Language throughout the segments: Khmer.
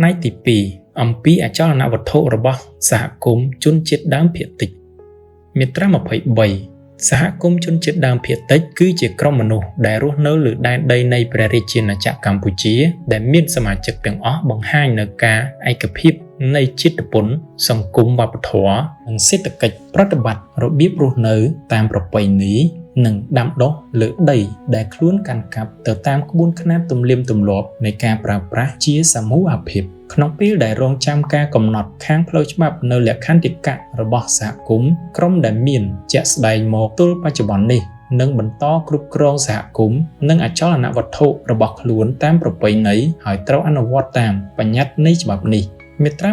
ផ្នែកទី2អំពីអចលនវត្ថុរបស់សហគមន៍ជនជាតិដើមភាគតិចមាត្រា23សហគមន៍ជនជាតិដើមភាគតិចគឺជាក្រុមមនុស្សដែលរស់នៅលើដែនដីនៃព្រះរាជាណាចក្រកម្ពុជាដែលមានសមាជិកទាំងអស់បង្ហាញនូវការឯកភាពនៃជាតិពុនសង្គមវប្បធម៌និងសេដ្ឋកិច្ចប្រតិបត្តិរបៀបរស់នៅតាមប្រពៃណីនិងដាំដុះលើដីដែលខ្លួនកាន់កាប់ទៅតាមក្បួនខ្នាតទំនៀមទម្លាប់នៃការប្រើប្រាស់ជាសមូហភាពក្នុងពេលដែលរងចាំការកំណត់ខាងផ្លូវច្បាប់នៅលក្ខន្តិកៈរបស់សហគមន៍ក្រុមដែលមានជាក់ស្ដែងមកទល់បច្ចុប្បន្ននេះនឹងបន្តគ្រប់គ្រងសហគមន៍និងអចលនវត្ថុរបស់ខ្លួនតាមប្រពៃណីហើយត្រូវអនុវត្តតាមបញ្ញត្តិនៃច្បាប់នេះមាត្រា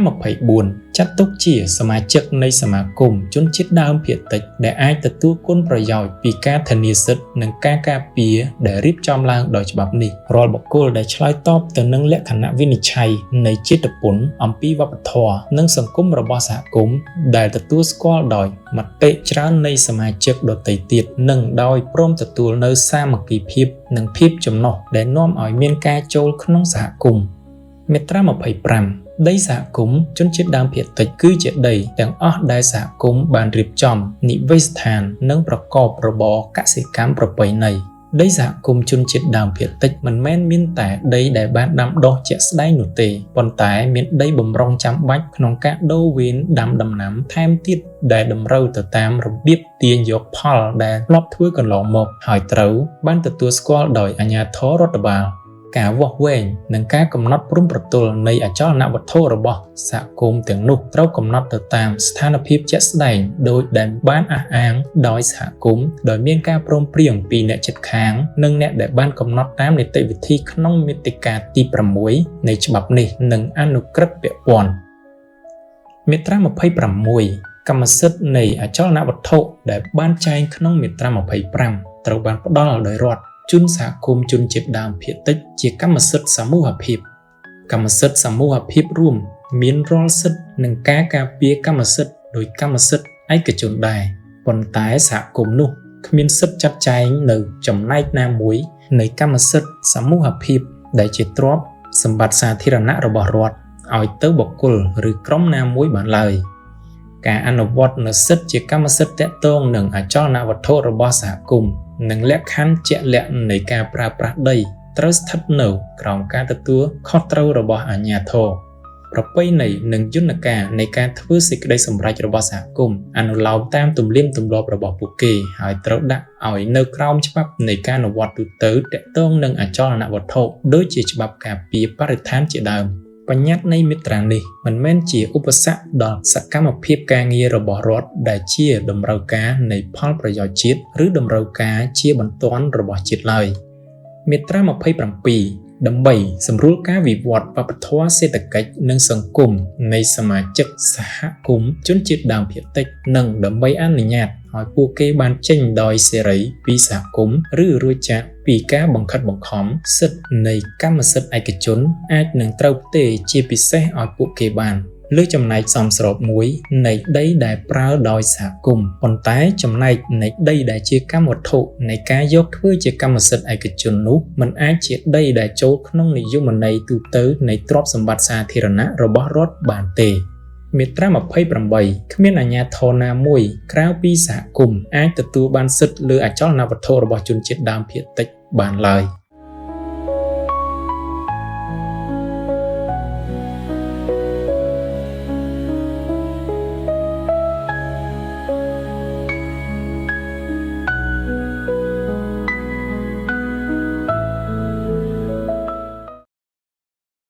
24ចាត់ទុកជាសមាជិកនៃសមាគមជនជាតិដើមភាគតិចដែលអាចទទួលគុណប្រយោជន៍ពីការធានាសិទ្ធិនិងការការពារដែលរៀបចំឡើងដោយច្បាប់នេះរាល់បុគ្គលដែលឆ្លើយតបទៅនឹងលក្ខណៈវិនិច្ឆ័យនៃជាតិពុនអំពីវប្បធម៌និងសង្គមរបស់សហគមន៍ដែលទទួលស្គាល់ដោយមតិច្រើននៃសមាជិកដទៃទៀតនិងដោយព្រមទទួលនៅសាមគ្គីភាពនិងភាពចំណុះដែលនាំឲ្យមានការចូលក្នុងសហគមន៍មាត្រា25ដីសហគមន៍ជនជាតិដើមភាគតិចគឺជាដីទាំងអស់ដែលសហគមន៍បានរៀបចំនិវេសដ្ឋាននិងប្រកបរបរកសិកម្មប្រពៃណីដីសហគមន៍ជនជាតិដើមភាគតិចមិនមែនមានតែដីដែលបានដាំដុះជាក់ស្ដែងនោះទេប៉ុន្តែមានដីបម្រុងចាំបាច់ក្នុងការដូរវេនដាំដំណាំថែមទៀតដែលតម្រូវទៅតាមរបៀបទាញយកផលដែលធ្លាប់ធ្វើកន្លងមកហើយត្រូវបានទទួលស្គាល់ដោយអាជ្ញាធររដ្ឋបាលការវាស់វែងនិងការកំណត់ព្រំប្រទល់នៃអចលនវត្ថុរបស់សហគមន៍ទាំងនោះត្រូវកំណត់ទៅតាមស្ថានភាពជាក់ស្ដែងដោយដែលបានអះអាងដោយសហគមន៍ដោយមានការព្រមព្រៀងពីអ្នកជិតខាងនិងអ្នកដែលបានកំណត់តាមនីតិវិធីក្នុងមាតិកាទី6នៃច្បាប់នេះនិងអនុក្រឹត្យពាក់ព័ន្ធមាត្រា26កម្មសិទ្ធិនៃអចលនវត្ថុដែលបានចែងក្នុងមាត្រា25ត្រូវបានផ្ដល់ដោយរដ្ឋជូនសហគមន៍ជនជាតិដើមភាគតិចជាកម្មសិទ្ធិសមូហភាពកម្មសិទ្ធិសមូហភាពរួមមានរាល់សិទ្ធិនិងការការពារកម្មសិទ្ធិដោយកម្មសិទ្ធិឯកជនដែរប៉ុន្តែសហគមន៍នោះគ្មានសិទ្ធិចាត់ចែងនៅចំណែកណាមួយនៃកម្មសិទ្ធិសមូហភាពដែលជាទ្រព្យសម្បត្តិសាធារណៈរបស់រដ្ឋឲ្យទៅបុគ្គលឬក្រុមណាមួយបានឡើយការអនុវត្តនូវសិទ្ធិជាកម្មសិទ្ធិទាក់ទងនឹងអចលនវត្ថុរបស់សហគមន៍និងលក្ខខណ្ឌជាក់លាក់នៃការប្រើប្រាស់ដីត្រូវស្ថិតនៅក្រោមការទទួលខុសត្រូវរបស់អាជ្ញាធរប្រពៃណីនិងយន្តការនៃការធ្វើសេចក្តីសម្រេចរបស់សហគមន៍អនុលោមតាមទំនៀមទម្លាប់របស់ពួកគេហើយត្រូវដាក់ឲ្យនៅក្រោមច្បាប់នៃការអនុវត្តទូទៅទាក់ទងនឹងអចលនវត្ថុដូចជាច្បាប់ការពារបរិស្ថានជាដើមបញ្ញត្តិនៃមាត្រានេះមិនមែនជាឧបសគ្គដល់សកម្មភាពការងាររបស់រដ្ឋដែលជាតម្រូវការនៃផលប្រយោជន៍ជាតិឬតម្រូវការជាបន្ទាន់របស់ជាតិឡើយមាត្រា27ដើម្បីសម្រួលការវិវត្តវប្បធម៌សេដ្ឋកិច្ចនិងសង្គមនៃសមាជិកសហគមន៍ជនជាតិដើមភាគតិចនិងដើម្បីអនុញ្ញាតឲ្យពួកគេបានចេញដោយសេរីពីសហគមន៍ឬរួចចាកពីការបង្ខិតបង្ខំសិទ្ធិនៃកម្មសិទ្ធិឯកជនអាចនឹងត្រូវផ្ទេរជាពិសេសឲ្យពួកគេបានលើចំណែកសមស្របមួយនៃដីដែលប្រើដោយសហគមន៍ប៉ុន្តែចំណែកនៃដីដែលជាកម្មវត្ថុនៃការយកធ្វើជាកម្មសិទ្ធិឯកជននោះមិនអាចជាដីដែលចូលក្នុងនិយមន័យទូទៅនៃទ្រព្យសម្បត្តិសាធារណៈរបស់រដ្ឋបានទេមាត្រា28គ្មានអាជ្ញាធរណាមួយក្រៅពីសហគមន៍អាចទទួលបានសិទ្ធិលើអចលនវត្ថុរបស់ជនជាតិដើមភាគតិចបានឡើយ